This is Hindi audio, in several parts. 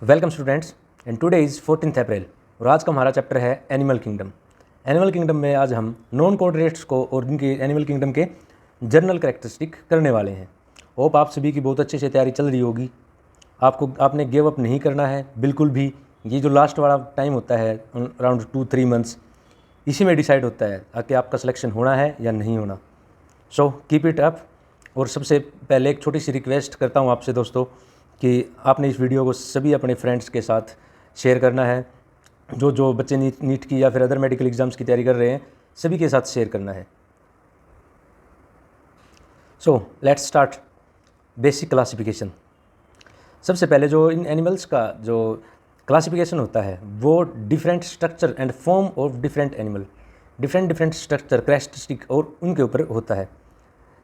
Welcome students and today is 14 अप्रैल और आज का हमारा चैप्टर है एनिमल किंगडम। एनिमल किंगडम में आज हम नॉन कोऑर्डिनेट्स को और उनके एनिमल किंगडम के जनरल कैरेक्टरिस्टिक करने वाले हैं। होप आप सभी की बहुत अच्छे से तैयारी चल रही होगी। आपने गिव अप नहीं करना है बिल्कुल भी। ये जो लास्ट वाला टाइम होता है अराउंड 2-3 मंथ्स, इसी में डिसाइड होता है कि आपका सिलेक्शन होना है या नहीं होना। So keep it up. और सबसे पहले एक छोटी सी रिक्वेस्ट करता हूँ आपसे दोस्तों कि आपने इस वीडियो को सभी अपने फ्रेंड्स के साथ शेयर करना है। जो बच्चे नीट की या फिर अदर मेडिकल एग्ज़ाम्स की तैयारी कर रहे हैं, सभी के साथ शेयर करना है। So let's start basic classification. सबसे पहले जो इन एनिमल्स का जो क्लासिफिकेशन होता है वो different structure and form of different animal, different structure characteristic और उनके ऊपर होता है।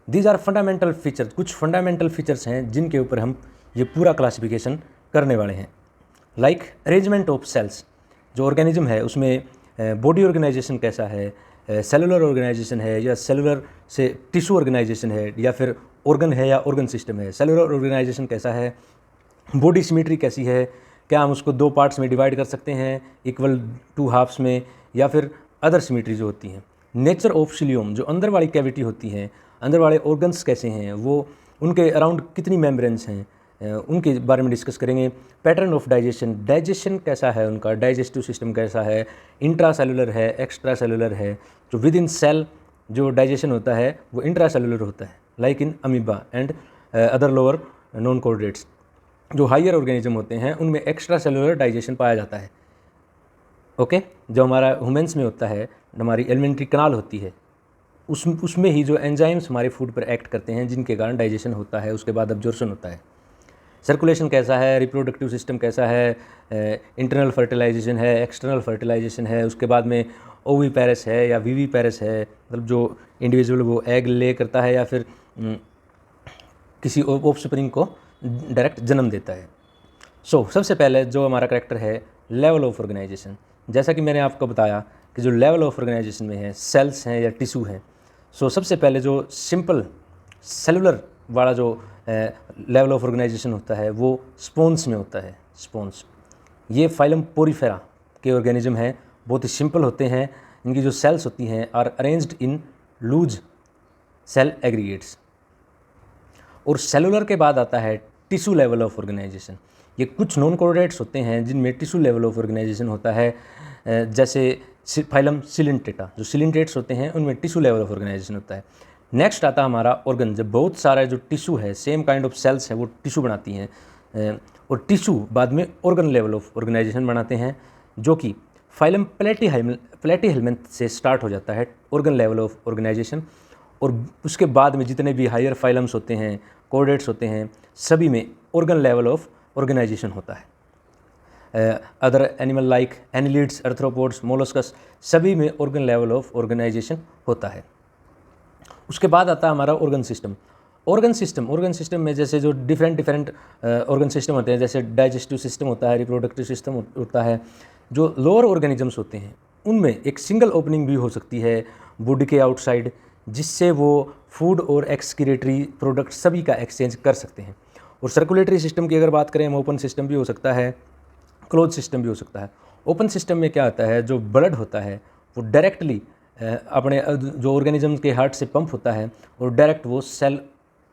दीज आर फंडामेंटल फीचर्स, कुछ फंडामेंटल फीचर्स हैं जिनके ऊपर हम ये पूरा क्लासिफिकेशन करने वाले हैं। लाइक अरेंजमेंट ऑफ सेल्स, जो ऑर्गेनिज्म है उसमें बॉडी ऑर्गेनाइजेशन कैसा है, सेलुलर ऑर्गेनाइजेशन है या सेलुलर से टिश्यू ऑर्गेनाइजेशन है या फिर ऑर्गन है या ऑर्गन सिस्टम है, सेलुलर ऑर्गेनाइजेशन कैसा है, बॉडी सिमेट्री कैसी है, क्या हम उसको 2 पार्ट्स में डिवाइड कर सकते हैं इक्वल 2 हाफ्स में, या फिर अदर सिमेट्री जो होती हैं। नेचर ऑफ सिलियम, जो अंदर वाली कैविटी होती हैं, अंदर वाले ऑर्गन्स कैसे हैं, वो उनके अराउंड कितनी मेम्ब्रेन्स हैं, उनके बारे में डिस्कस करेंगे। पैटर्न ऑफ डाइजेशन, डाइजेशन कैसा है उनका, डाइजेस्टिव सिस्टम कैसा है, इंट्रा सेलुलर है, एक्स्ट्रा सेलुलर है। जो विद इन सेल जो डाइजेशन होता है वो इंट्रा सेलुलर होता है, like in amoeba and other lower non coordinates. जो हायर ऑर्गेनिज्म होते हैं उनमें एक्स्ट्रा सेलुलर डाइजेशन पाया जाता है। ओके, जो हमारा ह्यूमन्स में होता है, हमारी एलिमेंट्री कनाल होती है, उसमें ही जो एंजाइम्स हमारे फूड पर एक्ट करते हैं जिनके कारण डाइजेशन होता है, उसके बाद अब्जॉर्प्शन होता है। सर्कुलेशन कैसा है, रिप्रोडक्टिव सिस्टम कैसा है, इंटरनल फर्टिलाइजेशन है, एक्सटर्नल फर्टिलाइजेशन है, उसके बाद में ओवीपेरस है या वीवीपेरस है, मतलब जो इंडिविजुअल वो एग ले करता है या फिर किसी ऑफस्प्रिंग को डायरेक्ट जन्म देता है। सो सबसे पहले जो हमारा कैरेक्टर है लेवल ऑफ ऑर्गेनाइजेशन, जैसा कि मैंने आपको बताया कि जो लेवल ऑफ ऑर्गेनाइजेशन में है सेल्स हैं या टिश्यू हैं। सो सबसे पहले जो सिंपल सेलुलर वाला जो लेवल ऑफ ऑर्गेनाइजेशन होता है वो स्पॉन्स में होता है। स्पॉन्स ये फाइलम पोरीफेरा के ऑर्गेनिज्म हैं, बहुत ही सिंपल होते हैं। इनकी जो सेल्स होती हैं are arranged in loose cell aggregates. और सेलुलर के बाद आता है टिश्यू लेवल ऑफ ऑर्गेनाइजेशन। ये कुछ नॉन कोऑर्डिनेट्स होते हैं जिनमें टिश्यू लेवल ऑफ ऑर्गेनाइजेशन होता है, जैसे फाइलम सिलिंट्रेटा। जो सिलिंट्रेट्स होते हैं उनमें टिश्यू लेवल ऑफ ऑर्गेनाइजेशन होता है। नेक्स्ट आता हमारा ऑर्गन, जब बहुत सारा जो टिश्यू है, सेम काइंड ऑफ सेल्स है वो टिश्यू बनाती हैं, और टिश्यू बाद में ऑर्गन लेवल ऑफ ऑर्गेनाइजेशन बनाते हैं, जो कि फाइलम प्लेटीहेल्मिन्थ से स्टार्ट हो जाता है ऑर्गन लेवल ऑफ ऑर्गेनाइजेशन। और उसके बाद में जितने भी हायर फाइलम्स होते हैं, कोऑर्डिनेट्स होते हैं, सभी में ऑर्गन लेवल ऑफ ऑर्गेनाइजेशन होता है। Other animal like annelids, arthropods, molluscs, सभी में ऑर्गन लेवल ऑफ ऑर्गेनाइजेशन होता है। उसके बाद आता है हमारा ऑर्गन सिस्टम। ऑर्गन सिस्टम में जैसे जो डिफरेंट ऑर्गन सिस्टम होते हैं, जैसे डाइजेस्टिव सिस्टम होता है, रिप्रोडक्टिव सिस्टम होता है। जो लोअर ऑर्गेनिजम्स होते हैं उनमें एक सिंगल ओपनिंग भी हो सकती है बॉडी के आउटसाइड, जिससे वो फूड और एक्सक्रीटरी प्रोडक्ट सभी का एक्सचेंज कर सकते हैं। और सर्कुलेटरी सिस्टम की अगर बात करें, हम ओपन सिस्टम भी हो सकता है, क्लोज सिस्टम भी हो सकता है। ओपन सिस्टम में क्या होता है, जो ब्लड होता है वो डायरेक्टली अपने जो ऑर्गेनिज्म के हार्ट से पंप होता है और डायरेक्ट वो सेल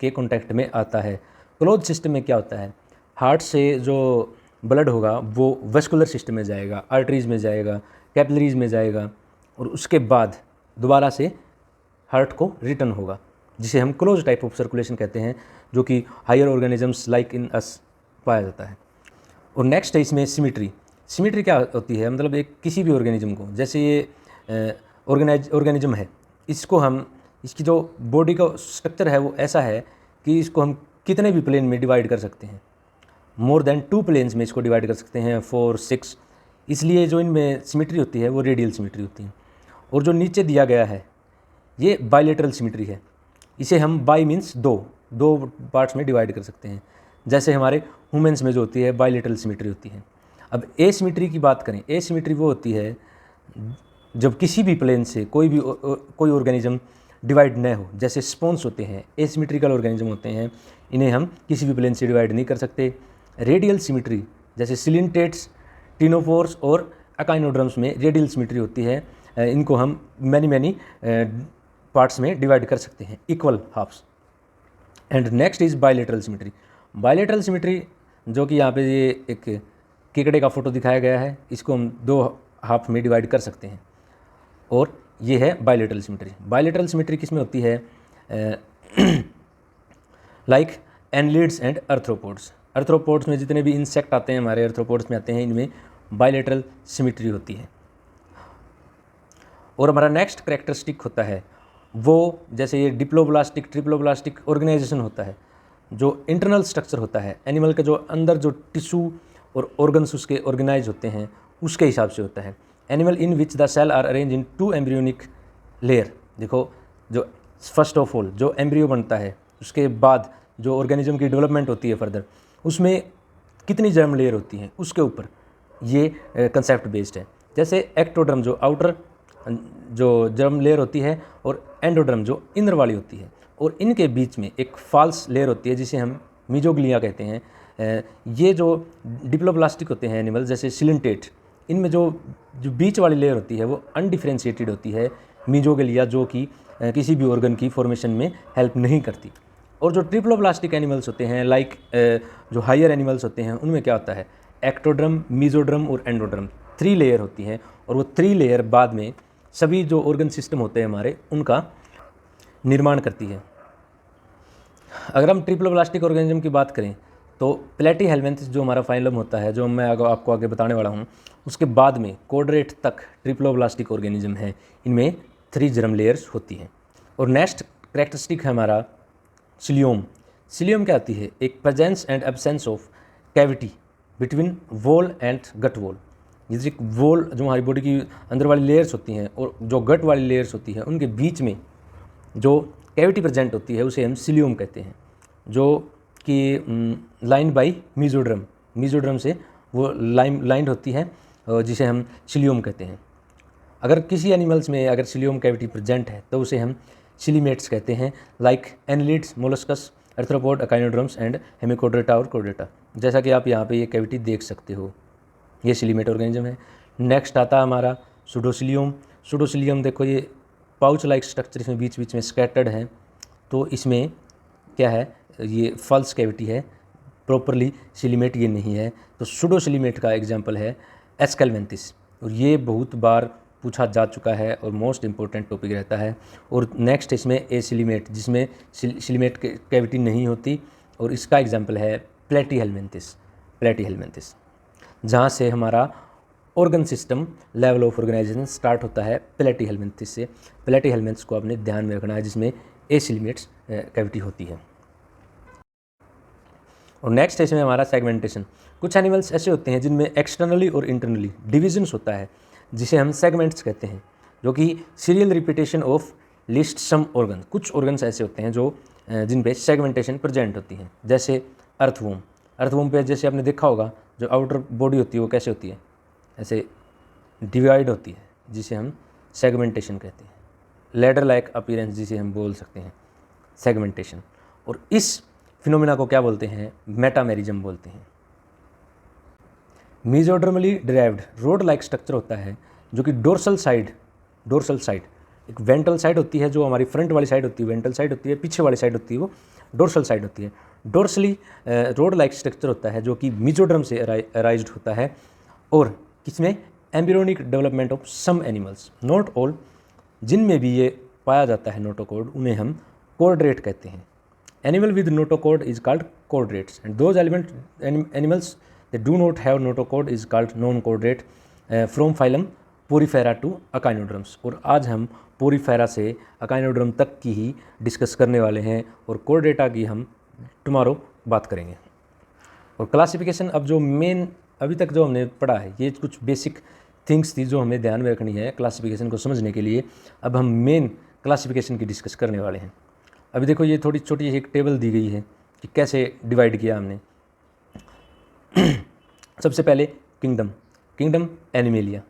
के कांटेक्ट में आता है। क्लोज सिस्टम में क्या होता है, हार्ट से जो ब्लड होगा वो वेस्कुलर सिस्टम में जाएगा, आर्टरीज में जाएगा, कैपिलरीज में जाएगा, और उसके बाद दोबारा से हार्ट को रिटर्न होगा, जिसे हम क्लोज टाइप ऑफ सर्कुलेशन कहते हैं, जो कि हायर ऑर्गेनिजम्स लाइक इन अस पाया जाता है। और नेक्स्ट है इसमें सिमेट्री क्या होती है, मतलब एक किसी भी ऑर्गेनिज्म को, जैसे ये ऑर्गेनिज्म है, इसकी जो बॉडी का स्ट्रक्चर है वो ऐसा है कि इसको हम कितने भी प्लेन में डिवाइड कर सकते हैं, मोर देन 2 प्लेन्स में इसको डिवाइड कर सकते हैं, 4, 6। इसलिए जो इनमें सिमेट्री होती है वो रेडियल सिमेट्री होती है। और जो नीचे दिया गया है ये बायलेटरल सिमेट्री है। इसे हम बाई मीन्स दो पार्ट्स में डिवाइड कर सकते हैं, जैसे हमारे ह्यूमन्स में जो होती है बायलेटरल सिमेट्री होती है। अब एसिमेट्री की बात करें, एसिमेट्री वो होती है जब किसी भी प्लेन से कोई ऑर्गेनिज्म डिवाइड न हो, जैसे स्पॉन्स होते हैं, एसिमेट्रिकल ऑर्गेनिज्म होते हैं, इन्हें हम किसी भी प्लेन से डिवाइड नहीं कर सकते। रेडियल सिमेट्री जैसे सिलिंटेट्स, टिनोफोर्स और अकाइनोड्रम्स में रेडियल सिमेट्री होती है, इनको हम मैनी पार्ट्स में डिवाइड कर सकते हैं, equal halves. And next is bilateral symmetry. Bilateral symmetry जो कि यहाँ पे ये एक केकड़े का फोटो दिखाया गया है, इसको हम 2 हाफ में डिवाइड कर सकते हैं, और ये है बायलेटरल सिमेट्री। बायलेटरल सिमेट्री किस में होती है? Like एनलिड्स and अर्थ्रोपोड्स। अर्थ्रोपोड्स में जितने भी इंसेक्ट आते हैं हमारे अर्थ्रोपोड्स में आते हैं, इनमें बायलेटरल सिमेट्री होती है। और हमारा नेक्स्ट कैरेक्टरिस्टिक होता है वो, जैसे ये डिप्लोब्लास्टिक ट्रिप्लोब्लास्टिक ऑर्गेनाइजेशन होता है, जो इंटरनल स्ट्रक्चर होता है एनिमल के, जो अंदर जो टिश्यू और ऑर्गन्स उसके ऑर्गेनाइज होते हैं उसके हिसाब से होता है। Animal in which the cell are arrange in 2 embryonic layer. देखो, जो फर्स्ट ऑफ ऑल जो एम्ब्रियो बनता है, उसके बाद जो ऑर्गेनिज्म की डेवलपमेंट होती है फर्दर, उसमें कितनी जर्म लेयर होती हैं, उसके ऊपर ये कंसेप्ट बेस्ड है। जैसे एक्टोडर्म जो आउटर जो जर्म लेयर होती है, और एंडोडर्म जो इनर वाली होती है, और इनके बीच में एक फॉल्स लेयर होती है जिसे हम मीजोग्लिया कहते हैं। ये जो डिप्लोब्लास्टिक होते हैं एनिमल, जैसे सिलिंटेट, इनमें जो बीच वाली लेयर होती है वो अनडिफरेंशिएटेड होती है, मीजोग्लिया, जो कि किसी भी ऑर्गन की फॉर्मेशन में हेल्प नहीं करती। और जो ट्रिप्लोब्लास्टिक एनिमल्स होते हैं, लाइक जो हायर एनिमल्स होते हैं, उनमें क्या होता है? एक्टोड्रम, मीजोड्रम और एंडोड्रम, 3 लेयर होती हैं, और वो 3 लेयर बाद में सभी जो ऑर्गन सिस्टम होते हैं हमारे, उनका निर्माण करती है। अगर हम ट्रिप्लोब्लास्टिक ऑर्गेनिज्म की बात करें तो प्लेटीहेल्मिन्थस जो हमारा फाइलम होता है, जो मैं आपको आगे बताने वाला हूँ, उसके बाद में कोर्डेट तक ट्रिप्लोब्लास्टिक ऑर्गेनिज्म है, इनमें 3 जर्म लेयर्स होती हैं। और नेक्स्ट कैरेक्टरिस्टिक है हमारा सिलियम। सिलियम क्या होती है? एक presence and absence of cavity between wall and gut wall. जैसे वॉल जो हमारी बॉडी की अंदर वाली लेयर्स होती हैं, और जो गट वाली लेयर्स होती हैं, उनके बीच में जो कैविटी प्रेजेंट होती है उसे हम सिलियम कहते हैं, जो कि लाइन बाई मीजोड्रम, मीजोड्रम से वो लाइंड होती है, जिसे हम सिलियम कहते हैं। अगर किसी एनिमल्स में अगर सिलियम कैविटी प्रेजेंट है तो उसे हम सिलीमेट्स कहते हैं, लाइक एनलिड्स, मोलस्कस, अर्थ्रोपोड, अकाइनोड्रम्स एंड हेमिकोड्रेटा और कोर्डेटा। जैसा कि आप यहाँ पे ये कैविटी देख सकते हो, ये सिलीमेट ऑर्गेनिज्म है। नेक्स्ट आता है हमारा सूडोसिलियम। सूडोसिलियम देखो, ये पाउच लाइक स्ट्रक्चर इसमें बीच बीच में स्कैटर्ड है, तो इसमें क्या है? ये फॉल्स कैविटी है, प्रॉपरली सिलीमेट ये नहीं है। तो सूडोसिलीमेट का एग्जांपल है एस्केलमेंथिस, और ये बहुत बार पूछा जा चुका है और मोस्ट इंपॉर्टेंट टॉपिक रहता है। और नेक्स्ट इसमें एसिलीमेट, जिसमें सिलीमेट कैविटी नहीं होती, और इसका एग्जांपल है प्लेटीहेल्मिन्थिस। प्लेटीहेल्मिन्थिस जहाँ से हमारा organ system level of organisation start होता है प्लेटीहेल्मिन्थिस से। प्लेटीहेल्मिन्थिस को आपने ध्यान में रखना है, जिसमें एसिलीमेट्स कैविटी होती है। और नेक्स्ट है इसमें हमारा सेगमेंटेशन। कुछ एनिमल्स ऐसे होते हैं जिनमें एक्सटर्नली और इंटरनली डिविजन्स होता है, जिसे हम सेगमेंट्स कहते हैं, जो कि serial repetition of list some organ. कुछ ऑर्गन्स ऐसे होते हैं जो जिन पे सेगमेंटेशन प्रेजेंट होती है, जैसे अर्थवॉर्म। अर्थवॉर्म पे जैसे आपने देखा होगा, जो आउटर बॉडी होती है वो कैसे होती है? ऐसे डिवाइड होती है, जिसे हम सेगमेंटेशन कहते हैं। लैडर लाइक अपीयरेंस जिसे हम बोल सकते हैं, सेगमेंटेशन। और इस फिनोमिना को क्या बोलते हैं? मेटामेरिज्म बोलते हैं। Mesodermally derived road like structure होता है, जो कि डोर्सल साइड एक वेंट्रल साइड होती है, जो हमारी फ्रंट वाली साइड होती है वेंट्रल साइड होती है, पीछे वाली साइड होती है वो डोर्सल साइड होती है। डोर्सली रोड लाइक स्ट्रक्चर होता है, जो कि मीजोडर्म से अराइज्ड होता है, और किसमें? Embryonic development of some animals, not all. जिनमें भी ये पाया जाता है नोटोकॉर्ड, उन्हें हम कॉर्डेट कहते हैं। Animal with notochord is called chordates, and those animals that do not have notochord is called non-chordate, from phylum Porifera to Echinoderms। और आज हम पोरीफेरा से अकाइनोड्रम तक की ही डिस्कस करने वाले हैं, और कोर्डेटा की हम टुमारो बात करेंगे। और क्लासिफिकेशन, अब जो मेन अभी तक जो हमने पढ़ा है, ये कुछ बेसिक थिंग्स थी जो हमें ध्यान में रखनी है क्लासिफिकेशन को समझने के लिए। अब हम मेन क्लासिफिकेशन की डिस्कस करने वाले हैं। अभी देखो, ये थोड़ी छोटी एक टेबल दी गई है कि कैसे डिवाइड किया हमने। सबसे पहले किंगडम एनिमेलिया,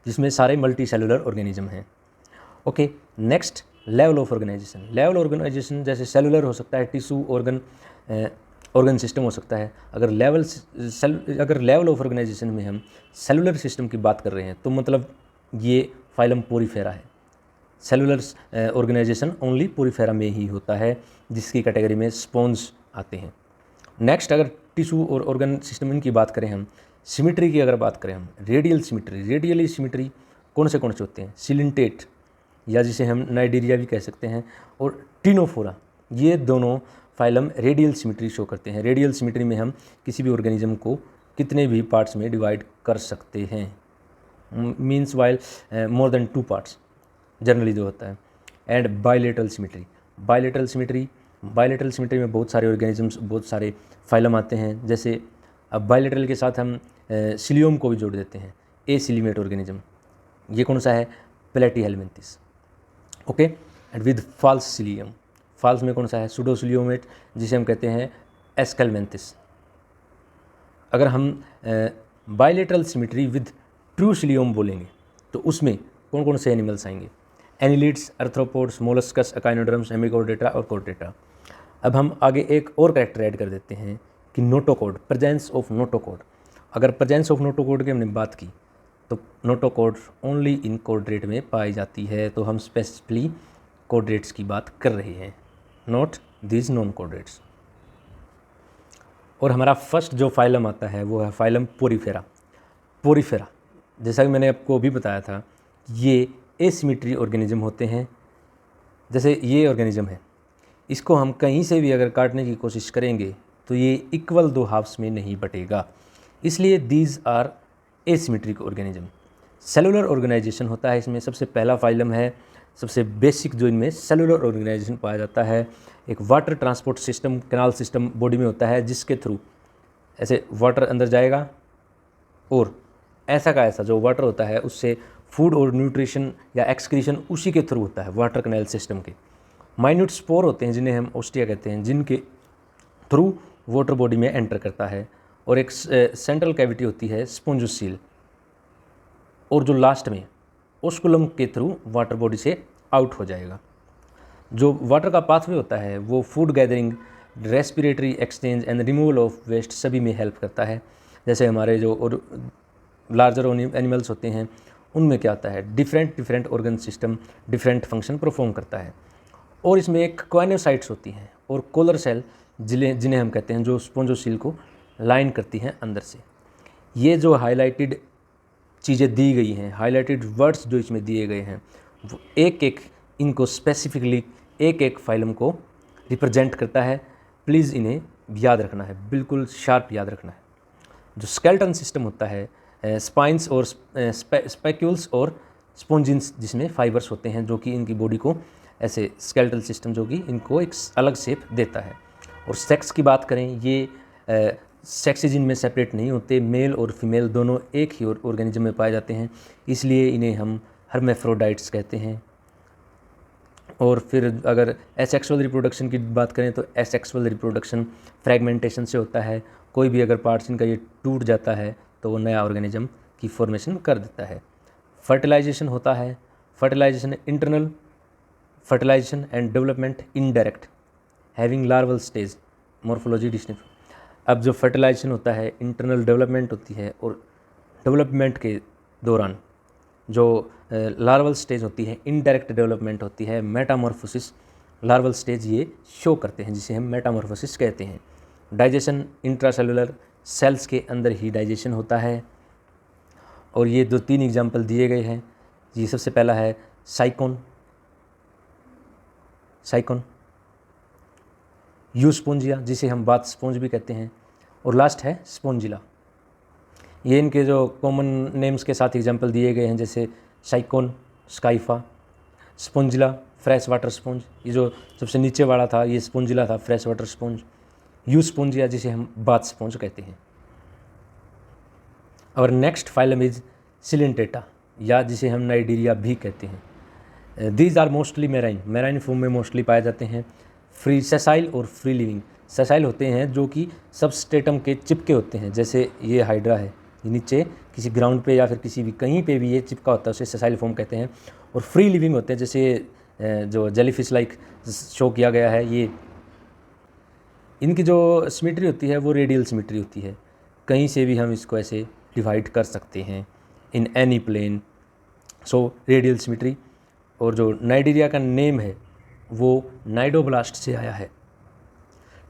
जिसमें सारे मल्टी सेलुलर ऑर्गेनिज्म हैं। Okay, next level of organisation. Level organisation जैसे सेलुलर हो सकता है, टिश्यू, ऑर्गन सिस्टम हो सकता है। अगर लेवल ऑफ ऑर्गेनाइजेशन में हम सेलुलर सिस्टम की बात कर रहे हैं तो मतलब ये फाइलम पोरीफेरा है। सेलुलर ऑर्गेनाइजेशन ओनली पोरीफेरा में ही होता है, जिसकी कैटेगरी में स्पॉन्ज आते हैं। नेक्स्ट, अगर टिश्यू और ऑर्गन सिस्टम इनकी बात करें हम, सिमिट्री की अगर बात करें हम, रेडियल सिमिट्री कौन से होते हैं? सिलिंटेट, या जिसे हम नाइडीरिया भी कह सकते हैं, और टिनोफोरा, ये दोनों फाइलम रेडियल सिमिट्री शो करते हैं। रेडियल सिमिट्री में हम किसी भी ऑर्गेनिज्म को कितने भी पार्ट्स में डिवाइड कर सकते हैं, means while more than 2 parts generally जो होता है। एंड बायलेटरल सिमिट्री में बहुत सारे ऑर्गेनिजम्स, बहुत सारे फाइलम आते हैं। जैसे अब बायलेटरल के साथ हम सिलियम को भी जोड़ देते हैं, ए सिलिमेट ऑर्गेनिज्म, ये कौन सा है? Platyhelminthes. Okay, and with false coelom, false में कौन सा है? सूडोसिलियोमेट, जिसे हम कहते हैं एस्केलमेंथिस। अगर हम bilateral symmetry with true psyllium बोलेंगे तो उसमें कौन कौन से एनिमल्स आएंगे? एनिलिड्स, अर्थ्रोपोड्स, मोलस्कस, अकाइनोडर्म्स, हेमिकोडेट्रा और कोर्डेट्रा। अब हम आगे एक और कैरेक्टर ऐड कर देते हैं कि नोटोकॉर्ड, प्रेजेंस ऑफ नोटोकॉर्ड। अगर प्रेजेंस ऑफ नोटोकॉर्ड की हमने बात की तो नोटोकॉर्ड ओनली इन कोर्डेट में पाई जाती है, तो हम स्पेसिफिकली कोर्डेट्स की बात कर रहे हैं, नॉट दीज नॉन कोर्डेट्स। और हमारा फर्स्ट जो फाइलम आता है वो है फाइलम पोरीफेरा। जैसा कि मैंने आपको अभी बताया था, ये एसिमिट्री ऑर्गेनिज्म होते हैं। जैसे ये ऑर्गेनिज्म है, इसको हम कहीं से भी अगर काटने की कोशिश करेंगे तो ये इक्वल 2 हाफ्स में नहीं बटेगा, इसलिए these are asymmetric organism. Cellular organisation होता है इसमें, सबसे पहला फाइलम है, सबसे बेसिक जो इनमें सेलुलर ऑर्गेनाइजेशन पाया जाता है। एक water transport system, canal system body में होता है, जिसके थ्रू ऐसे वाटर अंदर जाएगा और ऐसा का ऐसा जो वाटर होता है उससे फूड और न्यूट्रिशन या एक्सक्रीशन उसी के थ्रू होता है, वाटर कैनाल सिस्टम के। माइन्यूट स्पोर होते हैं जिन्हें हम ओस्टिया कहते हैं, जिनके थ्रू वाटर बॉडी में एंटर करता है। और एक सेंट्रल कैविटी होती है स्पोंजोसील, और जो लास्ट में ओस्कुलम के थ्रू वाटर बॉडी से आउट हो जाएगा। जो वाटर का पाथवे होता है वो food gathering, respiratory exchange and removal of waste सभी में हेल्प करता है। जैसे हमारे जो और लार्जर एनिमल्स होते हैं उनमें क्या होता है, different organ system different function perform करता है। और इसमें एक क्वाइनोसाइट्स होती हैं और कोलर सेल जिन्हें हम कहते हैं, जो स्पोंजोसील को लाइन करती हैं अंदर से। ये जो हाईलाइटेड चीज़ें दी गई हैं, हाईलाइटेड वर्ड्स जो इसमें दिए गए हैं, वो एक इनको स्पेसिफिकली एक फाइलम को रिप्रेजेंट करता है। प्लीज़ इन्हें याद रखना है, बिल्कुल शार्प याद रखना है। जो स्केलेटन सिस्टम होता है, स्पाइंस और स्पेक्यूल्स और स्पोंजिन्स, जिसमें फाइबर्स होते हैं जो कि इनकी बॉडी को ऐसे स्केलेटल सिस्टम जो कि इनको एक अलग शेप देता है। और सेक्स की बात करें, ये सेक्सेस इनमें सेपरेट नहीं होते, मेल और फीमेल दोनों एक ही ऑर्गेनिज्म में पाए जाते हैं, इसलिए इन्हें हम हर्मेफ्रोडाइट्स कहते हैं। और फिर अगर एसेक्सुअल रिप्रोडक्शन की बात करें तो एसेक्सुअल रिप्रोडक्शन फ्रैगमेंटेशन से होता है। कोई भी अगर पार्ट्स इनका ये टूट जाता है तो वो नया ऑर्गेनिज्म की फॉर्मेशन कर देता है। फर्टिलाइजेशन होता है, fertilisation internal, fertilisation and development indirect, having larval stage, morphology distinction. अब जो फर्टिलाइजेशन होता है, इंटरनल डेवलपमेंट होती है, और डेवलपमेंट के दौरान जो लार्वल स्टेज होती है, इनडायरेक्ट डेवलपमेंट होती है, मेटामॉर्फोसिस, लार्वल स्टेज ये शो करते हैं, जिसे हम मेटामॉर्फोसिस कहते हैं। डाइजेशन इंट्रासेलुलर, सेल्स के अंदर ही डाइजेशन होता है। और ये 2-3 एग्जाम्पल दिए गए हैं। ये सबसे पहला है साइकोन, यूस्पोंजिया, जिसे हम बाथ स्पॉन्ज भी कहते हैं, और लास्ट है स्पोंजिला। ये इनके जो कॉमन नेम्स के साथ एग्जांपल दिए गए हैं, जैसे साइकोन, स्काइफा, स्पोंजिला, फ्रेश वाटर स्पॉन्ज। ये जो सबसे नीचे वाला था ये स्पोंजिला था, फ्रेश वाटर स्पॉन्ज। यूस्पोंजिया, जिसे हम बाथ स्पॉन्ज कहते हैं। और नेक्स्ट फाइलम इज सिलेंटेटा, या जिसे हम नाइडीरिया भी कहते हैं। These are mostly marine form में मोस्टली पाए जाते हैं। फ्री सेसाइल और फ्री लिविंग। सेसाइल होते हैं जो कि सबस्ट्रेटम के चिपके होते हैं, जैसे ये हाइड्रा है, ये नीचे किसी ग्राउंड पे या फिर किसी भी कहीं पे भी ये चिपका होता है, उसे सेसाइल फॉर्म कहते हैं। और फ्री लिविंग होते हैं, जैसे जो जेलीफिश लाइक शो किया गया है, ये इनकी जो सिमेट्री होती है वो रेडियल सिमेट्री होती है। कहीं से भी हम इसको ऐसे डिवाइड कर सकते हैं in any plane, so radial symmetry. और जो नाइडीरिया का नेम है वो नाइडोब्लास्ट से आया है,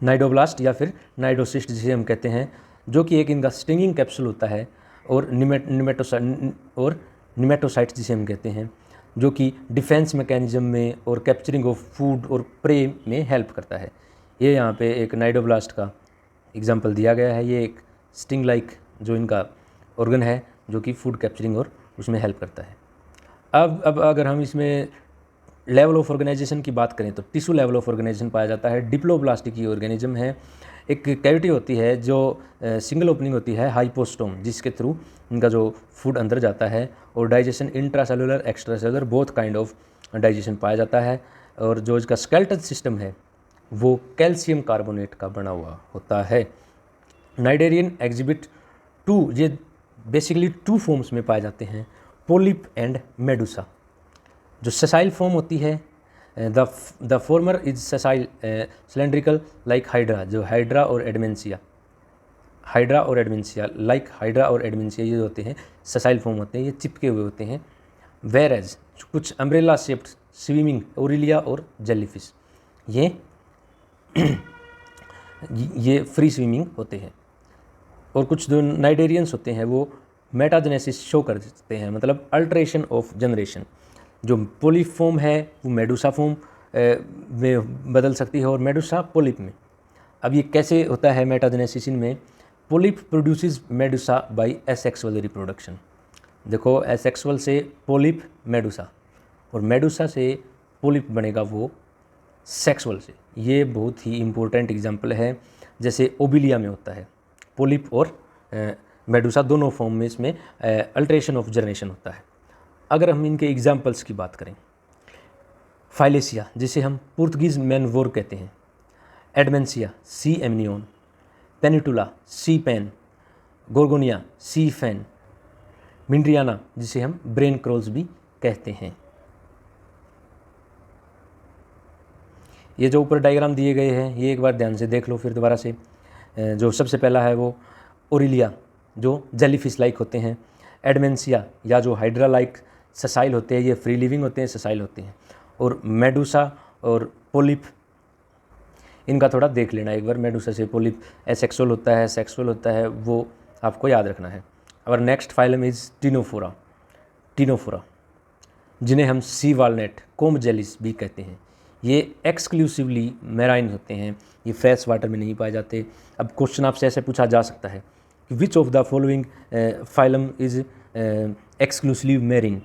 नाइडोब्लास्ट या फिर नाइडोसिस्ट जिसे हम कहते हैं, जो कि एक इनका स्टिंगिंग कैप्सूल होता है, और निमेटोसाइट्स जिसे हम कहते हैं, जो कि डिफेंस मैकेनिज्म में और कैप्चरिंग ऑफ फूड और प्रे में हेल्प करता है। ये यहाँ पे एक नाइडोब्लास्ट का एग्जांपल दिया गया है। ये एक स्टिंग लाइक जो इनका ऑर्गन है जो कि फूड कैप्चरिंग और उसमें हेल्प करता है। अब अगर हम इसमें लेवल ऑफ ऑर्गेनाइजेशन की बात करें तो टिश्यू लेवल ऑफ ऑर्गेनाइजेशन पाया जाता है। डिप्लोब्लास्टिक ये ऑर्गेनिज्म है। एक कैविटी होती है जो सिंगल ओपनिंग होती है, हाइपोस्टोम, जिसके थ्रू इनका जो फूड अंदर जाता है, और digestion intracellular extracellular both kind of digestion पाया जाता है। और जो इसका स्केलेटल सिस्टम है वो कैल्शियम कार्बोनेट का बना हुआ होता है। नाइडेरियन एग्जिबिट 2, ये बेसिकली 2 फॉर्म्स में पाए जाते हैं, पोलिप एंड मेडुसा। जो सेसाइल फॉर्म होती है, the former is sessile cylindrical like hydra, जो हाइड्रा और एडमेंसिया लाइक हाइड्रा और एडमेंसिया ये होते हैं सेसाइल फॉर्म होते हैं, ये चिपके हुए होते हैं। वेर एज कुछ अम्ब्रेला शेप्ड स्विमिंग ओरिलिया और जेलीफिश ये फ्री स्विमिंग होते हैं। और कुछ जो नाइडेरियंस होते हैं वो मेटाजेनेसिस शो कर देते हैं, मतलब अल्ट्रेशन ऑफ जनरेशन। जो पोलिप फॉर्म है वो मेडुसा फॉर्म में बदल सकती है और मेडुसा पोलिप में। अब ये कैसे होता है मेटाजेनेसिस इनमें? Polyp produces medusa by asexual reproduction. देखो, एसेक्सुअल से पोलिप मेडुसा, और मेडुसा से पोलिप बनेगा वो सेक्सुअल से। ये बहुत ही इम्पोर्टेंट एग्जाम्पल है। जैसे ओबिलिया में होता है, पोलिप और मेडुसा दोनों फॉर्म में इसमें अल्ट्रेशन ऑफ जनरेशन होता है। अगर हम इनके एग्जाम्पल्स की बात करें, फाइलेसिया जिसे हम पुर्तगीज मैनवोर कहते हैं, एडमेंसिया सी एमनियोन, पेनिटुला सी पेन, गोर्गोनिया सी फैन, मिंड्रियाना जिसे हम ब्रेन क्रॉल्स भी कहते हैं। ये जो ऊपर डायग्राम दिए गए हैं ये एक बार ध्यान से देख लो फिर दोबारा से। जो सबसे पहला है वो ओरिलिया, जो जेलीफिश लाइक होते हैं। एडमेंसिया या जो हाइड्रा लाइक सेसाइल होते हैं, ये फ्री लिविंग होते हैं, सेसाइल होते हैं। और मेडुसा और पोलिप, इनका थोड़ा देख लेना एक बार। मेडुसा से पोलिप एसेक्सुअल होता है, सेक्सुअल होता है, वो आपको याद रखना है। और नेक्स्ट फाइलम इज टिनोफोरा, जिन्हें हम सी वालनट, कोम्ब जेलिस भी कहते हैं। ये एक्सक्लूसिवली मैराइन होते हैं, ये फ्रेश वाटर में नहीं पाए जाते। अब क्वेश्चन आपसे ऐसे पूछा जा सकता है कि which of the following phylum is exclusively marine,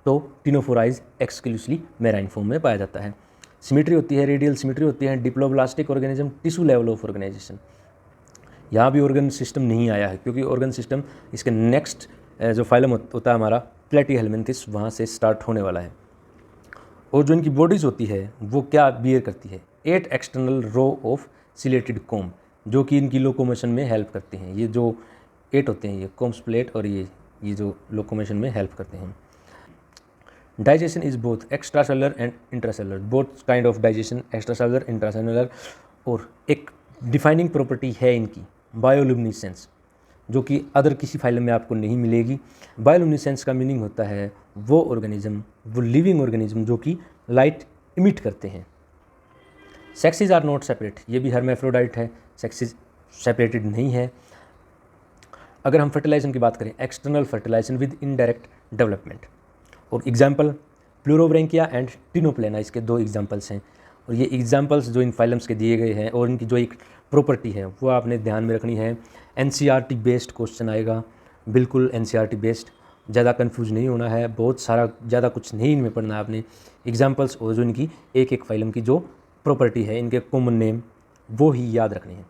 तो ctenophora is exclusively marine form में पाया जाता है। सिमेट्री होती है, रेडियल सिमेट्री होती है। Diploblastic organism, tissue level of organisation, यहाँ भी ऑर्गन सिस्टम नहीं आया है, क्योंकि ऑर्गन सिस्टम इसके नेक्स्ट जो फाइलम होता है हमारा प्लेटीहेल्मिन्थिस, वहाँ से स्टार्ट होने वाला है। और जो इनकी बॉडीज़ होती है वो क्या बियर करती है? 8 एक्सटर्नल रो ऑफ सिलेटेड कोम, जो कि इनकी लोकोमोशन में हेल्प करते हैं। ये जो 8 होते हैं, ये कोम्स प्लेट, और ये जो लोकोमोशन में हेल्प करते हैं। Digestion is both extra cellular and intracellular, both kind of digestion, extra cellular, intracellular. और एक डिफाइनिंग प्रॉपर्टी है इनकी बायोल्यूमिनेसेंस, जो कि अदर किसी फाइलम में आपको नहीं मिलेगी। बायोल्यूमिनेसेंस का मीनिंग होता है वो ऑर्गेनिज्म, वो लिविंग ऑर्गेनिज्म जो कि लाइट इमिट करते हैं। सेक्सेस आर नॉट सेपरेट, ये भी हर्मेफ्रोडाइट है, सेक्सेस सेपरेटेड नहीं है। अगर हम फर्टिलाइजेशन की बात करें, external fertilisation with indirect development, और एग्जाम्पल प्लूरोब्रैंकिया एंड टिनोप्लेना, इसके 2 एग्जाम्पल्स हैं। और ये एग्जाम्पल्स जो इन फाइलम्स के दिए गए हैं और इनकी जो एक प्रॉपर्टी है वो आपने ध्यान में रखनी है। एनसीईआरटी बेस्ड क्वेश्चन आएगा, बिल्कुल एनसीईआरटी बेस्ड, ज़्यादा कंफ्यूज नहीं होना है, बहुत सारा ज़्यादा कुछ नहीं इनमें पढ़ना है आपने। एग्जाम्पल्स और जो इनकी एक फाइलम की जो प्रॉपर्टी है, इनके कॉमन नेम, वो ही याद रखने हैं।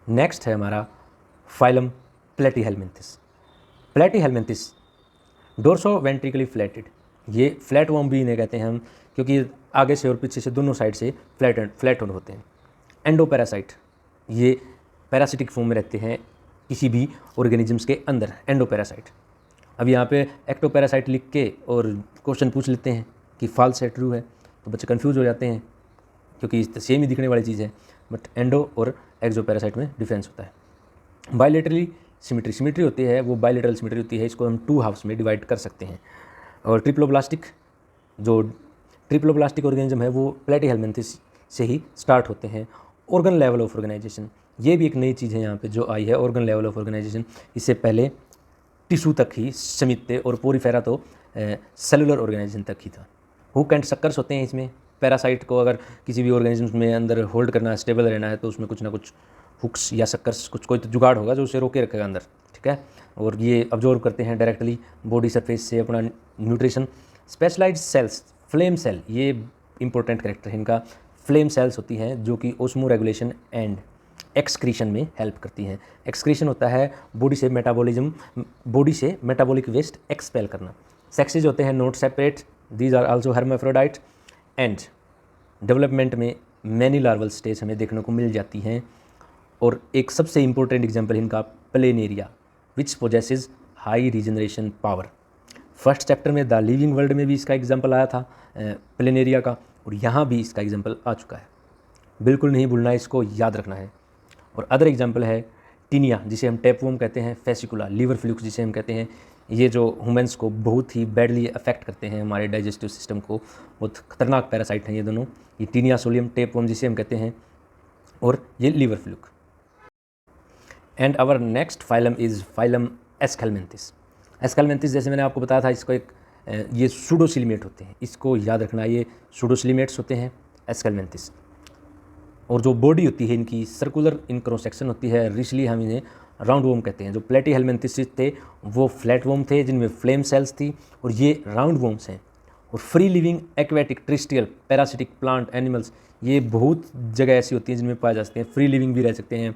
नेक्स्ट है हमारा फाइलम प्लेटीहेल्मिन्थिस। प्लेटीहेल्मिन्थिस डोर्सो वेंट्रिकली फ्लैटेड, ये फ्लैट वर्म भी इन्हें कहते हैं हम, क्योंकि आगे से और पीछे से दोनों साइड से फ्लैट होते हैं। एंडोपैरासाइट, ये पैरासिटिक फॉर्म में रहते हैं किसी भी ऑर्गेनिजम्स के अंदर, एंडोपैरासाइट। अब यहाँ पे एक्टोपैरासाइट लिख के और क्वेश्चन पूछ लेते हैं कि फॉल्स है ट्रू है, तो बच्चे कंफ्यूज हो जाते हैं क्योंकि सेम ही दिखने वाली चीज़ है, बट एंडो और एक्सो पैरासाइट में डिफरेंस होता है। बायलेटरली सिमेट्री होती है, वो बायलेटरल सिमेट्री होती है, इसको हम 2 हाफ्स में डिवाइड कर सकते हैं। और ट्रिप्लोब्लास्टिक ऑर्गेनिज्म है वो प्लेटीहेल्मिन्थेस से ही स्टार्ट होते हैं। ऑर्गन लेवल ऑफ ऑर्गेनाइजेशन, ये भी एक नई चीज़ है यहाँ पे जो आई है, ऑर्गन लेवल ऑफ ऑर्गेनाइजेशन। इससे पहले टिश्यू तक ही सीमित थे और पोरीफेरा तो सेलुलर ऑर्गेनाइजेशन तक ही था। हुक एंड सक्कर्स होते हैं इसमें। पैरासाइट को अगर किसी भी ऑर्गेनिज्म में अंदर होल्ड करना है, स्टेबल रहना है, तो उसमें कुछ ना कुछ हुक्स या सक्कर्स, कोई तो जुगाड़ होगा जो उसे रोके रखेगा अंदर, ठीक है। और ये ऑब्जॉर्व करते हैं डायरेक्टली बॉडी सरफेस से अपना nutrition. Specialised cells, flame cell, ये इंपॉर्टेंट कैरेक्टर है इनका। फ्लेम सेल्स होती हैं जो कि ओस्मो रेगुलेशन एंड एक्सक्रीशन में हेल्प करती हैं। एक्सक्रीशन होता है बॉडी से मेटाबॉलिक वेस्ट एक्सपेल करना। सेक्सेज होते हैं not separate, these are also hermaphrodite and development में मैनी लार्वल स्टेज हमें देखने को मिल जाती हैं। और एक सबसे इंपॉर्टेंट एग्जाम्पल है इनका planaria, which possesses high regeneration power. First chapter में द लिविंग वर्ल्ड में भी इसका एग्जाम्पल आया था प्लेनेरिया का, और यहाँ भी इसका एग्जाम्पल आ चुका है। बिल्कुल नहीं भूलना है, इसको याद रखना है। और अदर एग्जाम्पल है टीनिया, जिसे हम टैपवॉर्म कहते हैं, फेसिकुला, लीवर फ्लूक्स जिसे हम कहते हैं। ये जो ह्यूमन्स को बहुत ही बैडली अफेक्ट करते हैं, हमारे डाइजेस्टिव सिस्टम को, बहुत खतरनाक पैरासाइट हैं ये दोनों, ये टीनिया सोलियम, टैपवॉर्म जिसे हम कहते हैं, और ये liver fluke. And our next phylum is phylum Aschelminthes. Aschelminthes जैसे मैंने आपको बताया था, इसको एक ये सूडोसिलिमेट होते हैं, इसको याद रखना, ये सूडोसिलिमेट्स होते हैं एस्केलमेंथिस। और जो बॉडी होती है इनकी सर्कुलर इन क्रॉस सेक्शन होती है, इसलिए हम इन्हें राउंड वोम कहते हैं। जो प्लेटीहेल्मिन्थिस थे वो फ्लैट वोम थे जिनमें फ्लेम सेल्स थी, और ये राउंड वोम्स हैं। और free living aquatic terrestrial parasitic plant animals, ये बहुत जगह ऐसी होती हैं जिनमें पाए जा सकते हैं। फ्री लिविंग भी रह सकते हैं,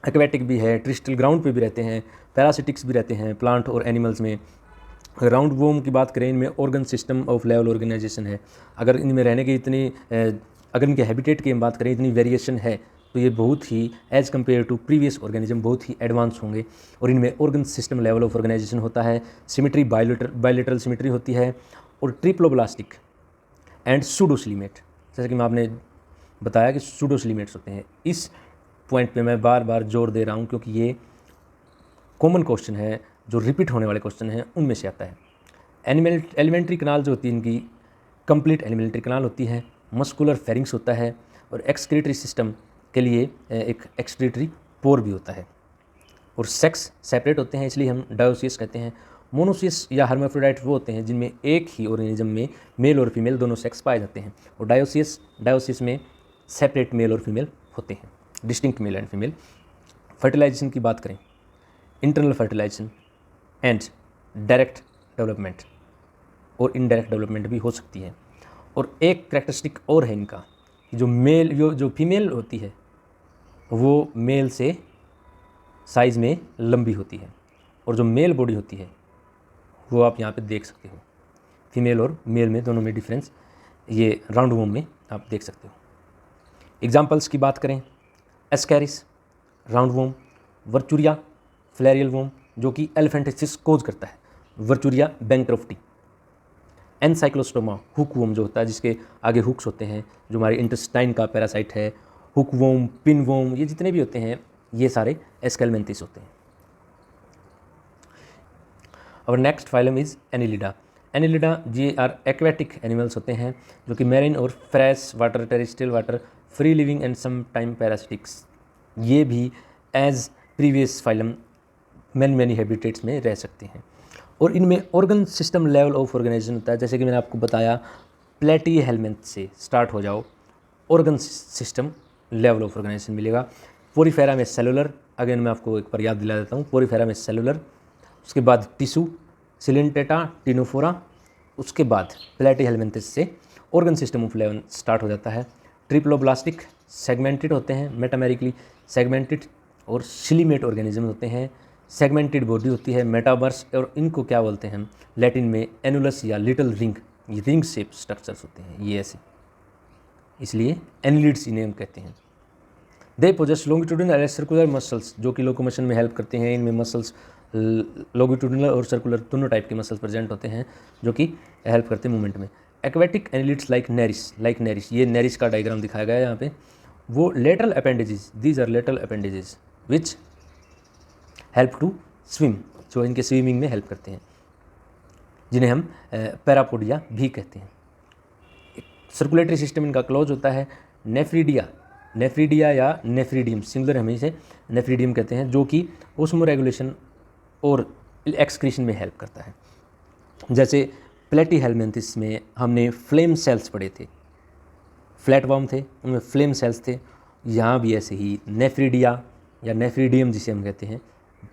एक्वेटिक भी है, ट्रिस्टियल ग्राउंड पे भी रहते हैं, पैरासिटिक्स भी रहते हैं प्लांट और एनिमल्स में। राउंड वोम की बात करें, इनमें organ system of level organisation है। अगर इनमें रहने की अगर इनके हैबिटेट की हम बात करें, इतनी वेरिएशन है, तो ये बहुत ही as compare to previous organism बहुत ही एडवांस होंगे। और इनमें organ system level of organisation होता है, सिमेट्री बायलेटरल सिमेट्री होती है, और ट्रिप्लोब्लास्टिक एंड सूडोसिलिमेट, जैसे कि मैं आपने बताया कि सूडोसिलिमेट्स होते हैं। इस पॉइंट पे मैं बार बार जोर दे रहा हूँ क्योंकि ये कॉमन क्वेश्चन है, जो रिपीट होने वाले क्वेश्चन हैं उनमें से आता है। एलिमेंट्री कनाल जो होती है इनकी कंप्लीट एलिमेंट्री कनाल होती है, मस्कुलर फेरिंग्स होता है, और एक्सक्रीटरी सिस्टम के लिए एक एक्सक्रीटरी पोर भी होता है। और सेक्स सेपरेट होते हैं, इसलिए हम डायोसियस कहते हैं। मोनोसियस या हर्माफ्रोडाइट वो होते हैं जिनमें एक ही ऑर्गेनिज्म में मेल और फीमेल दोनों सेक्स पाए जाते हैं। और डायोसियस में सेपरेट मेल और फीमेल होते हैं, distinct male and female. Fertilisation की बात करें, internal fertilisation and direct development और इनडायरेक्ट डेवलपमेंट भी हो सकती है। और एक कैरेक्टरिस्टिक और है इनका, जो फीमेल होती है वो मेल से साइज़ में लंबी होती है, और जो मेल बॉडी होती है वो आप यहाँ पे देख सकते हो। फीमेल और मेल में दोनों में डिफरेंस ये राउंड वोम में आप देख सकते हो। एग्जाम्पल्स की बात करें, एस्कैरिस राउंड वोम, वर्चुरिया फ्लैरियल वोम जो कि एलिफेंटिसिस कोज करता है, वर्चुरिया बैंक्रॉफ्टी। एनसाइक्लोस्टोमा हुक वोम जो होता है, जिसके आगे हुक्स होते हैं, जो हमारे इंटेस्टाइन का पैरासाइट है। हुक वोम, पिन वोम, ये जितने भी होते हैं ये सारे एस्केलमेंथिस होते हैं। और next phylum is annelida. Annelida ये आर एक्वेटिक एनिमल्स होते हैं जो कि मैरिन और fresh water, terrestrial water, free living and some time parasitics. ये भी as previous phylum many habitats में रह सकते हैं। और इनमें organ system level of organisation होता है, जैसे कि मैंने आपको बताया प्लेटीहेल्मिन्थ से स्टार्ट हो जाओ, organ system level of organisation मिलेगा। पोरीफेरा में सेलुलर, अगेन मैं आपको एक बार याद दिला देता हूँ, पोरीफेरा में सेलुलर, उसके बाद टिश्यू, सिलेंटेटा, टिनोफोरा, उसके बाद प्लेटीहेल्मिन्थिस से organ system of level start हो जाता है। ट्रिप्लोब्लास्टिक सेगमेंटेड होते हैं, मेटामेरिकली सेगमेंटेड, और सिलीमेट ऑर्गेनिज्म होते हैं। सेगमेंटेड बॉडी होती है, मेटावर्स, और इनको क्या बोलते हैं हम लैटिन में एनुलस या लिटिल रिंग, ये रिंग शेप स्ट्रक्चर्स होते हैं ये ऐसे, इसलिए एनिलिड्स इन्हें हम कहते हैं। They possess longitudinal and circular muscles जो कि लोकोमोशन में हेल्प करते हैं। इनमें मसल्स लॉन्गिट्यूडिनल और सर्कुलर दोनों टाइप के मसल्स प्रेजेंट होते हैं जो कि हेल्प करते हैं मूवमेंट में। एक्वेटिक एनिलिड्स लाइक नेरिस, ये नेरिस का डायग्राम दिखाया गया है यहाँ पे। वो lateral appendages, these are lateral appendages which help to swim, जो इनके स्विमिंग में हेल्प करते हैं, जिन्हें हम पैरापोडिया भी कहते हैं। सर्कुलेटरी सिस्टम इनका क्लोज होता है। नेफ्रीडिया या नेफ्रीडियम, सिंगुलर हमें इसे नेफ्रीडियम कहते हैं, जो कि ओस्मो रेगुलेशन और एक्सक्रीशन में हेल्प करता है। जैसे प्लेटीहेलमिन्थिस में हमने फ्लेम सेल्स पढ़े थे, फ्लैटवर्म थे, उनमें फ्लेम सेल्स थे। यहाँ भी ऐसे ही नेफ्रीडिया या नेफ्रीडियम जिसे हम कहते हैं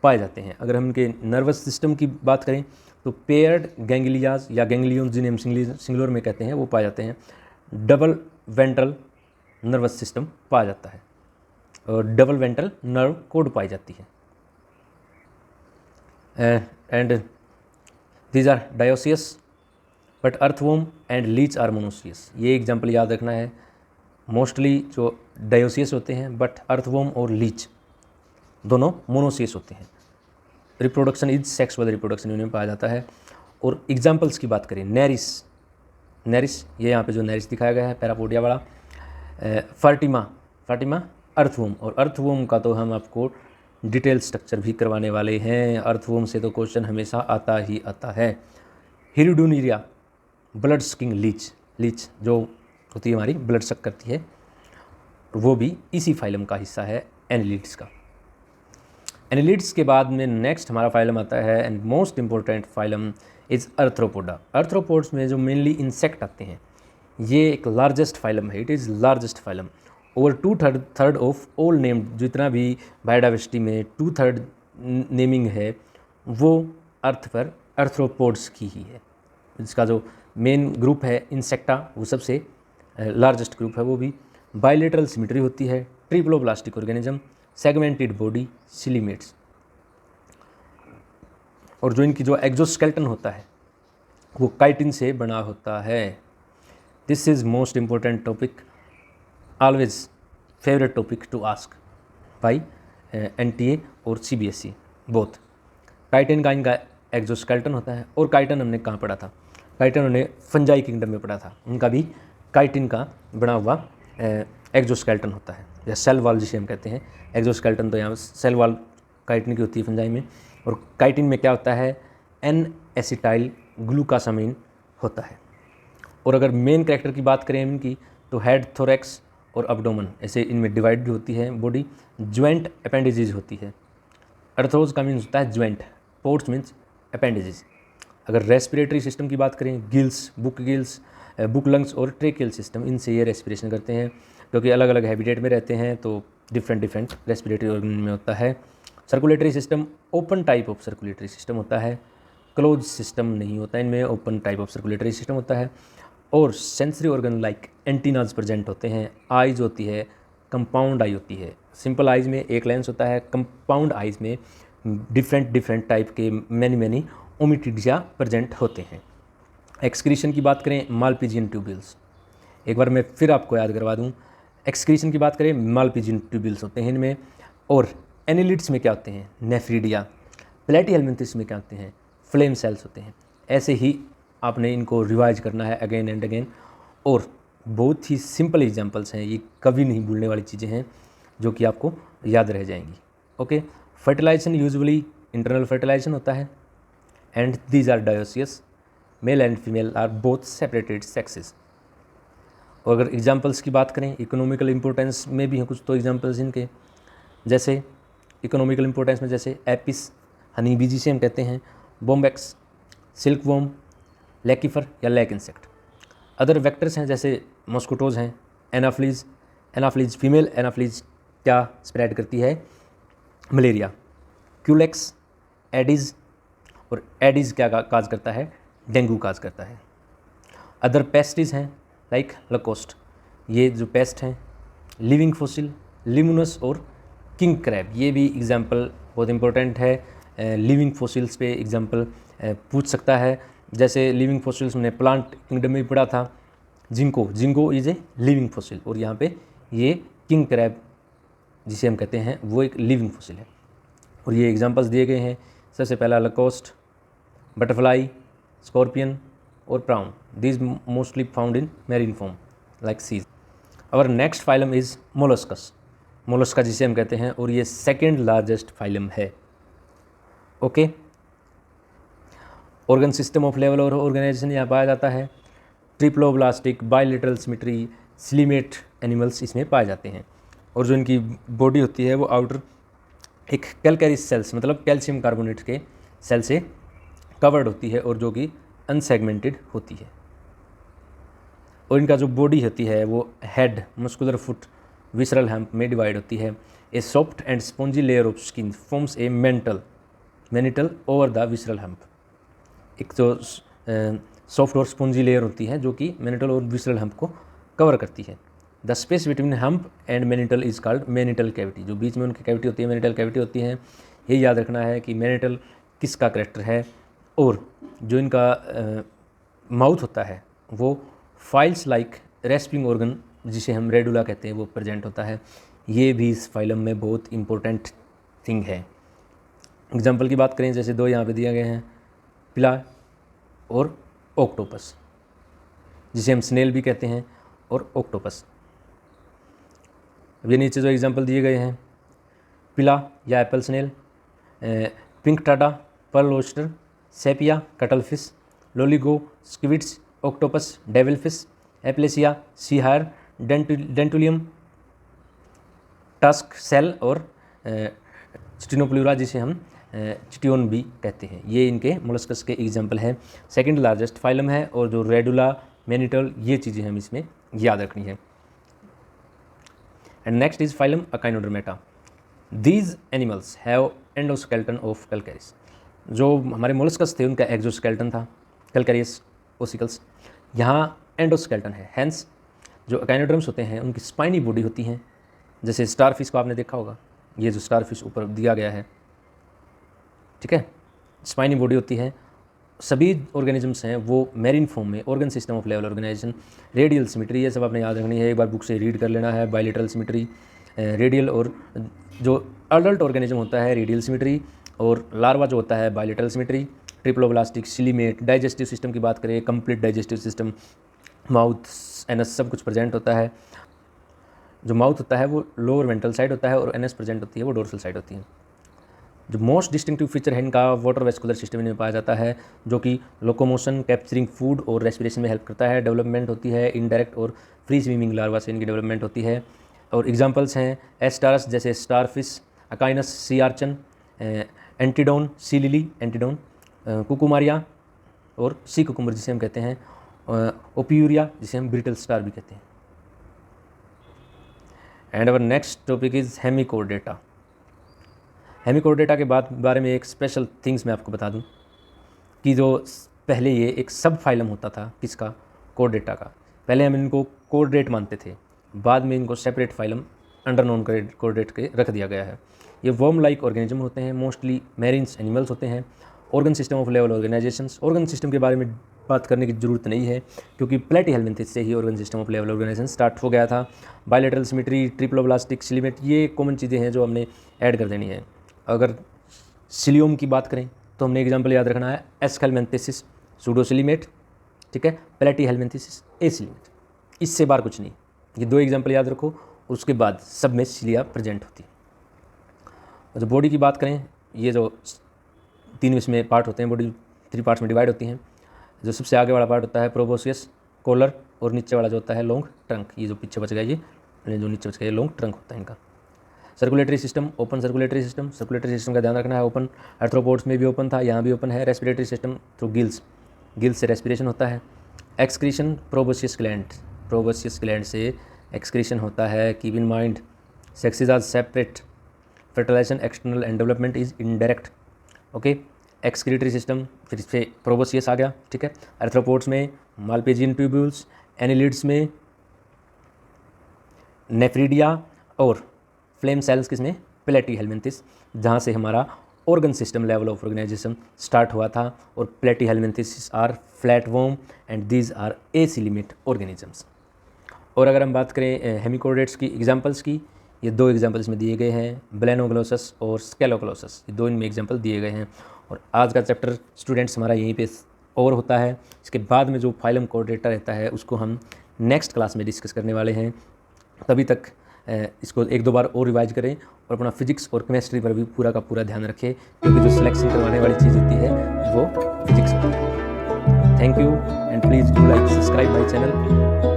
पाए जाते हैं। अगर हम इनके नर्वस सिस्टम की बात करें तो पेयर्ड गैंग्लियाज या गैंग्लियन जिन्हें हम सिंगुलर में कहते हैं वो पाए जाते हैं। डबल वेंट्रल नर्वस सिस्टम पाया जाता है और डबल वेंट्रल नर्व कोड पाई जाती है। And these are dioecious but earthworm and leech are monoecious. ये एग्जाम्पल याद रखना है। मोस्टली जो डायोसियस होते हैं बट अर्थवॉर्म और लीच दोनों मोनोसियस होते हैं। रिप्रोडक्शन इज सेक्सुअल रिप्रोडक्शन इनमें पाया जाता है। और एग्जाम्पल्स की बात करें, नेरिस ये यहाँ पे जो नेरिस दिखाया गया है पैरापोडिया वाला। फार्टिमा अर्थवॉर्म, और अर्थवॉर्म का तो हम आपको डिटेल स्ट्रक्चर भी करवाने वाले हैं। अर्थवॉर्म से तो क्वेश्चन हमेशा आता ही आता है। हिरुडोनिरिया ब्लड सकिंग लीच जो होती है हमारी ब्लड सक करती है, वो भी इसी फाइलम का हिस्सा है एनिलिड्स का। एनिलिड्स के बाद में नेक्स्ट हमारा फाइलम आता है and most important phylum is arthropoda. Arthropods में जो मेनली इंसेक्ट आते हैं, ये एक लार्जेस्ट फाइलम है। It is largest phylum. Over 2/3 of all named, जितना भी बायोडाइवर्सिटी में 2/3 नेमिंग है वो अर्थ्रोपोड्स की ही है। इसका जो मेन ग्रुप है इंसेक्टा, वो सबसे लार्जेस्ट ग्रुप है। वो भी बायलेटरल सिमेट्री होती है, ट्रिप्लोब्लास्टिक ऑर्गेनिज्म, सेगमेंटेड बॉडी, सिलीमेट्स। और जो इनकी जो एक्सोस्केलेटन होता है वो काइटिन से बना होता है। This is most important topic, always favourite topic to ask by NTA और CBSE बोथ। काइटिन का इनका एक्सोस्केलेटन होता है। और काइटिन हमने कहाँ पढ़ा था? काइटिन हमने फंजाई किंगडम में पढ़ा था। उनका भी काइटिन का बना हुआ एक्सोस्केलेटन होता है, या सेल वॉल जिसे हम कहते हैं। एक्सोस्केलेटन तो यहाँ सेल वॉल काइटिन की होती है फंजाई में। और काइटिन में क्या होता है? N-एसिटाइल ग्लूकासामिन होता है। और अगर मेन कैरेक्टर की बात करें इनकी, तो हेड, थोरैक्स और अब्डोमन ऐसे इनमें डिवाइड भी होती है बॉडी। ज्वाइंट अपेंडेजेस होती है। अर्थरोज का मीन्स होता है ज्वाइंट, पोर्ट्स मीन्स अपेंडेजेस। अगर रेस्पिरेटरी सिस्टम की बात करें, गिल्स, बुक लंग्स और ट्रेकियल सिस्टम, इनसे ये रेस्पिरेशन करते हैं। क्योंकि अलग अलग हैबिटेट में रहते हैं तो डिफरेंट रेस्पिरेटरी ऑर्गन में होता है। Circulatory system open type of circulatory system होता है, क्लोज सिस्टम नहीं होता इनमें, open type of circulatory system होता है। और sensory organ like antennas present होते हैं। आइज होती है, कंपाउंड आई होती है। सिंपल आइज में एक लेंस होता है, कंपाउंड आइज में डिफरेंट टाइप के मैनी ओमिटिडिया प्रेजेंट होते हैं। एक्सक्रीशन की बात करें, मालपिजियन ट्यूब्यूल्स, एक बार मैं फिर आपको याद करवा दूं। एक्सक्रीशन की बात करें, मालपिजियन ट्यूब्यूल्स होते हैं इनमें। और एनिलिड्स में क्या होते हैं? नेफ्रीडिया। प्लेटीहेलमिन्थिस में क्या होते हैं? फ्लेम सेल्स होते हैं। ऐसे ही आपने इनको रिवाइज करना है अगेन एंड अगेन। और बहुत ही सिंपल एग्जांपल्स हैं, ये कभी नहीं भूलने वाली चीज़ें हैं जो कि आपको याद रह जाएंगी। Okay, fertilisation usually internal fertilisation होता है and these are dioecious. Male and female are both separated sexes. और अगर एग्जांपल्स की बात करें, इकोनॉमिकल इंपॉर्टेंस में भी हैं कुछ तो एग्जांपल्स इनके। जैसे इकोनॉमिकल इंपॉर्टेंस में जैसे एपिस, हनी बी जिसे हम कहते हैं, बोम्बैक्स, सिल्कवॉर्म, लेकिफर या लेक इंसेक्ट। अदर वेक्टर्स हैं जैसे मॉस्किटोज़ हैं, एनाफ्लीज फीमेल एनाफ्लीज क्या स्प्रेड करती है? मलेरिया। क्यूलेक्स, एडिज, और एडिज क्या काज करता है? डेंगू काज करता है। अदर पेस्टिस हैं लाइक लकोस्ट। ये जो पेस्ट हैं, लिविंग फॉसिल, लिमुनस और किंग क्रैब, ये भी एग्जाम्पल बहुत इंपॉर्टेंट है। लिविंग फॉसिल्स पे एग्जाम्पल पूछ सकता है। जैसे लिविंग फॉसिल्स में प्लांट किंगडम में पढ़ा था, ginkgo is a living fossil. और यहाँ पे ये किंग क्रैब जिसे हम कहते हैं वो एक लिविंग फॉसिल है। और ये एग्जांपल्स दिए गए हैं। सबसे पहला locust, butterfly, scorpion, or prawn. These mostly found in marine form like seas. Our next phylum is molluscus. Mollusca जिसे हम कहते हैं, और ये सेकेंड लार्जेस्ट फाइलम है. Okay. Organ system of level और ऑर्गेनाइजेशन यहाँ पाया जाता है. ट्रिप्लोब्लास्टिक, बाइलेटरल सिमेट्री, सिलीमेट एनिमल्स इसमें पाए जाते हैं. और जो इनकी बॉडी होती है वो आउटर एक कैलकैरिस सेल्स मतलब कैल्शियम कार्बोनेट के सेल से कवर्ड होती है और जो कि अनसेगमेंटेड होती है. और इनका जो बॉडी होती है वो head, muscular foot, visceral hump में डिवाइड होती है. A soft and spongy layer of skin forms a mantle over the visceral hump. एक जो सॉफ्ट और स्पॉन्जी लेयर होती है जो कि मैनिटल और विसरल हैम्प को कवर करती है. The space between hump and mantle is called mantle cavity. जो बीच में उनकी कैविटी होती है मैनिटल कैविटी होती है. ये याद रखना है कि मैनिटल किसका करेक्टर है. और जो इनका माउथ होता है वो फाइल्स लाइक रेस्पिंग ऑर्गन जिसे हम रेडुला कहते हैं वो प्रेजेंट होता है. ये भी इस फाइलम में बहुत इंपॉर्टेंट थिंग है. एग्जाम्पल की बात करें, जैसे दो यहाँ पे दिए गए हैं, पिला और ऑक्टोपस, जिसे हम स्नेल भी कहते हैं, और ऑक्टोपस. अब ये नीचे जो एग्जाम्पल दिए गए हैं, पिला या apple snail, Pinctada, pearl oyster, Sepia cuttlefish, Loligo squids, octopus, devil fish, Aplysia sea hare, Dentalium tusk shell और चिटिनोप्लूरा जिसे हम चिटियोन भी कहते हैं. ये इनके मोलस्कस के एग्जाम्पल हैं. सेकंड लार्जेस्ट फाइलम है. और जो रेडुला, मैनिटल, ये चीज़ें हम इसमें याद रखनी है. And next is phylum Echinodermata. These animals have endoskeleton of calcareous. जो हमारे मोलस्कस थे उनका एक्जोस्केल्टन था कैलकैरिस ओसिकल्स. यहाँ एंडोस्केल्टन है. हैंस जो अकाइनोडर्म्स होते हैं उनकी स्पाइनी बॉडी होती हैं. जैसे स्टारफिश को आपने देखा होगा, ये जो स्टारफिश ऊपर दिया गया है, ठीक है, स्पाइनी बॉडी होती है. सभी ऑर्गेनिजम्स हैं वो मैरीन फॉर्म में. Organ system of level organisation, radial symmetry, ये सब आपने याद रखनी है. एक बार बुक से रीड कर लेना है. बायलेटरल सिमेट्री, रेडियल, और जो अडल्ट ऑर्गेनिज्म होता है रेडियल सिमेट्री, और लार्वा जो होता है bilateral symmetry. Triploblastic, coelomate. Digestive system की बात करें, complete digestive system, mouth, anus सब कुछ प्रेजेंट होता है. जो माउथ होता है वो लोअर वेंट्रल साइड होता है और एनएस प्रेजेंट होती है वो डोर्सल साइड होती है. जो मोस्ट डिस्टिंक्टिव फीचर है इनका, वाटर वेस्कुलर सिस्टम इनमें पाया जाता है जो कि लोकोमोशन, कैप्चरिंग फूड और रेस्पिरेशन में हेल्प करता है. डेवलपमेंट होती है इनडायरेक्ट और फ्री स्विमिंग लार्वा से इनकी डेवलपमेंट होती है. और एग्जांपल्स हैं एस्टारस जैसे स्टारफिश, अकाइनस सी आर्चन, एंटीडोन सी लिली एंटीडोन, कुकुमारिया और सी कुकुम्बर जिसे हम कहते हैं, ओपियूरिया जिसे हम ब्रिटल स्टार भी कहते हैं. And our next topic is Hemichordata. Hemichordata के बारे में एक स्पेशल थिंग्स मैं आपको बता दूं कि जो पहले ये एक सब फाइलम होता था किसका, कोर्डेटा का. पहले हम इनको कोर्डेट मानते थे, बाद में इनको separate phylum under non chordate के रख दिया गया है. ये वर्म लाइक ऑर्गेनिज्म होते हैं, मोस्टली मैरीन्स एनिमल्स होते हैं. Organ system of level organisations, organ system के बारे में बात करने की ज़रूरत नहीं है क्योंकि प्लेटीहेल्मिन्थिस से ही organ system of level organisation start हो गया था. बायलेटरल सिमेट्री, ट्रिप्लोब्लास्टिक, सिलीमेट, ये कॉमन चीज़ें हैं जो हमने ऐड कर देनी है. अगर सिलियोम की बात करें तो हमने एग्जाम्पल याद रखना है, एस्केलमेंथिसिस सूडोसिलीमेट, ठीक है, प्लेटीहेल्मिन्थिसिस एसिलीमेट. इससे बाहर कुछ नहीं. ये दो एग्जाम्पल याद रखो, उसके बाद सब में सिलिया प्रेजेंट होती है. और जो बॉडी की बात करें, ये जो तीन इसमें पार्ट होते हैं, बॉडी 3 पार्ट्स में डिवाइड होती हैं. जो सबसे आगे वाला पार्ट होता है प्रोबोसियस कॉलर, और नीचे वाला जो होता है लॉन्ग ट्रंक. ये जो पीछे बच गया ये जो नीचे बच गया ये लॉन्ग ट्रंक होता है इनका. Circulatory system, open circulatory system. Circulatory system का ध्यान रखना है, ओपन. आर्थ्रोपोड्स में भी ओपन था, यहाँ भी ओपन है. Respiratory system through gills, gills से रेस्पिरेशन होता है. एक्सक्रीशन, प्रोबोसियस ग्लैंड से एक्सक्रीशन होता है. Keep in mind sexes are separate. Fertilisation external and development is indirect. Okay. Excretory system फिर से प्रोबोसियस आ गया, ठीक है. आर्थ्रोपोड्स में मालपेजियन ट्यूब्यूल्स, एनिलिड्स में नेफ्रीडिया, और फ्लेम सेल्स किसमें, प्लेटीहेल्मिन्थिस, जहाँ से हमारा organ system level of organisation start हुआ था. और Platyhelminthes are flat worm and these are acoelomate organisms. और अगर हम बात करें हेमिकोर्डेट्स की एग्जांपल्स की, ये 2 एग्जांपल इसमें दिए गए हैं, ब्लेनोग्लोसस और स्केलोग्लोसस. ये 2 इनमें एग्जांपल दिए गए हैं. और आज का चैप्टर स्टूडेंट्स हमारा यहीं पे और होता है। इसके बाद में जो फाइलम कोऑर्डिनेटर रहता है उसको हम नेक्स्ट क्लास में डिस्कस करने वाले हैं। तभी तक इसको एक दो बार और रिवाइज करें और अपना फिजिक्स और केमिस्ट्री पर भी पूरा का पूरा ध्यान रखें, क्योंकि जो सिलेक्शन करवाने वाली चीज़ होती है वो फिजिक्स होती है। Thank you and please do like subscribe my channel.